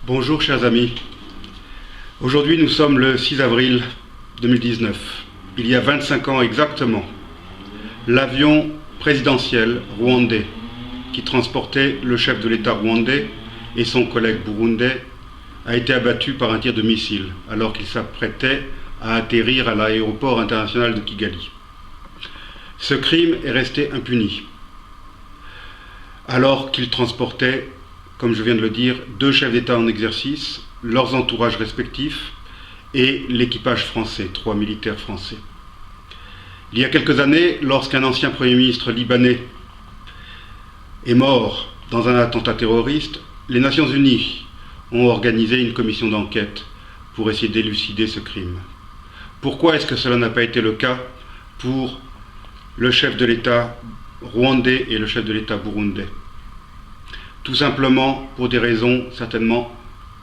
Bonjour chers amis. Aujourd'hui nous sommes le 6 avril 2019. Il y a 25 ans exactement, l'avion présidentiel rwandais qui transportait le chef de l'État rwandais et son collègue burundais a été abattu par un tir de missile alors qu'il s'apprêtait à atterrir à l'aéroport international de Kigali. Ce crime est resté impuni alors qu'il transportait, comme je viens de le dire, deux chefs d'État en exercice, leurs entourages respectifs et l'équipage français, 3 militaires français. Il y a quelques années, lorsqu'un ancien Premier ministre libanais est mort dans un attentat terroriste, les Nations Unies ont organisé une commission d'enquête pour essayer d'élucider ce crime. Pourquoi est-ce que cela n'a pas été le cas pour le chef de l'État rwandais et le chef de l'État burundais? Tout simplement pour des raisons certainement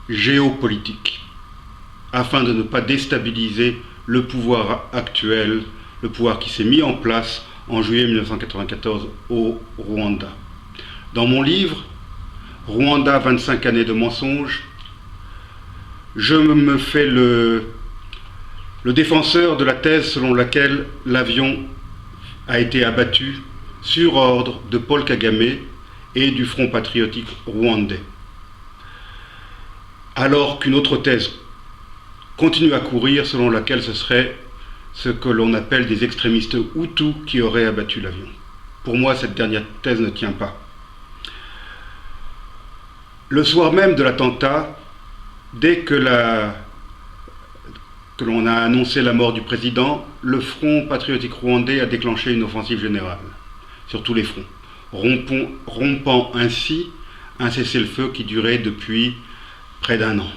géopolitiques, afin de ne pas déstabiliser le pouvoir actuel, le pouvoir qui s'est mis en place en juillet 1994 au Rwanda. Dans mon livre, Rwanda, 25 années de mensonges, je me fais le défenseur de la thèse selon laquelle l'avion a été abattu sur ordre de Paul Kagame et du Front patriotique rwandais. Alors qu'une autre thèse continue à courir selon laquelle ce serait ce que l'on appelle des extrémistes hutus qui auraient abattu l'avion. Pour moi, cette dernière thèse ne tient pas. Le soir même de l'attentat, dès que l'on a annoncé la mort du président, le Front patriotique rwandais a déclenché une offensive générale sur tous les fronts, rompant ainsi un cessez-le-feu qui durait depuis près d'1 an.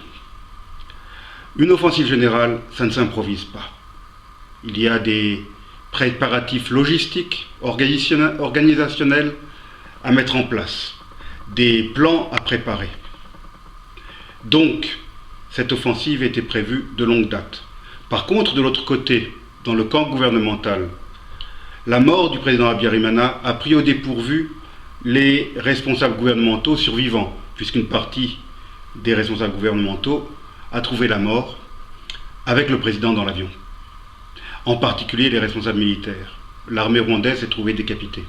Une offensive générale, ça ne s'improvise pas. Il y a des préparatifs logistiques, organisationnels à mettre en place, des plans à préparer. Donc, cette offensive était prévue de longue date. Par contre, de l'autre côté, dans le camp gouvernemental, la mort du président Habyarimana a pris au dépourvu les responsables gouvernementaux survivants, puisqu'une partie des responsables gouvernementaux a trouvé la mort avec le président dans l'avion. En particulier les responsables militaires. L'armée rwandaise s'est trouvée décapitée.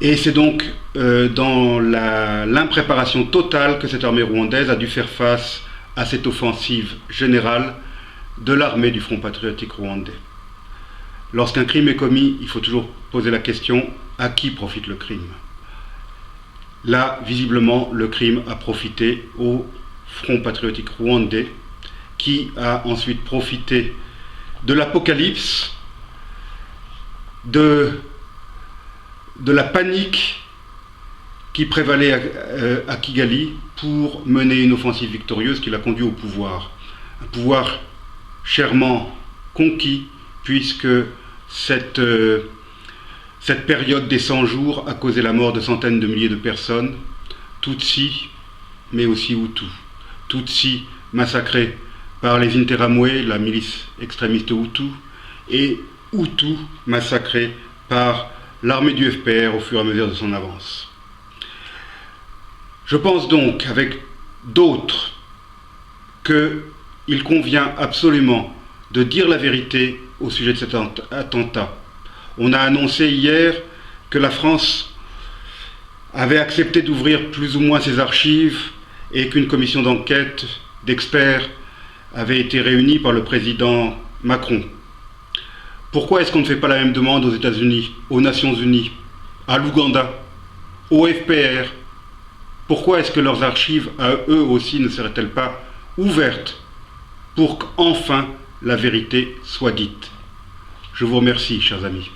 Et c'est donc dans l'impréparation totale que cette armée rwandaise a dû faire face à cette offensive générale de l'armée du Front patriotique rwandais. Lorsqu'un crime est commis, il faut toujours poser la question, à qui profite le crime? Là, visiblement, le crime a profité au Front patriotique rwandais, qui a ensuite profité de l'apocalypse, de la panique qui prévalait à Kigali pour mener une offensive victorieuse qui l'a conduit au pouvoir. Un pouvoir chèrement conquis, puisque cette période des 100 jours a causé la mort de centaines de milliers de personnes, Tutsis, mais aussi Hutus. Tutsis massacrés par les Interamwe, la milice extrémiste Hutu, et Hutus massacrés par l'armée du FPR au fur et à mesure de son avance. Je pense donc, avec d'autres, qu'il convient absolument de dire la vérité au sujet de cet attentat. On a annoncé hier que la France avait accepté d'ouvrir plus ou moins ses archives et qu'une commission d'enquête d'experts avait été réunie par le président Macron. Pourquoi est-ce qu'on ne fait pas la même demande aux États-Unis, aux Nations Unies, à l'Ouganda, au FPR? Pourquoi est-ce que leurs archives, à eux aussi, ne seraient-elles pas ouvertes pour qu'enfin la vérité soit dite? Je vous remercie, chers amis.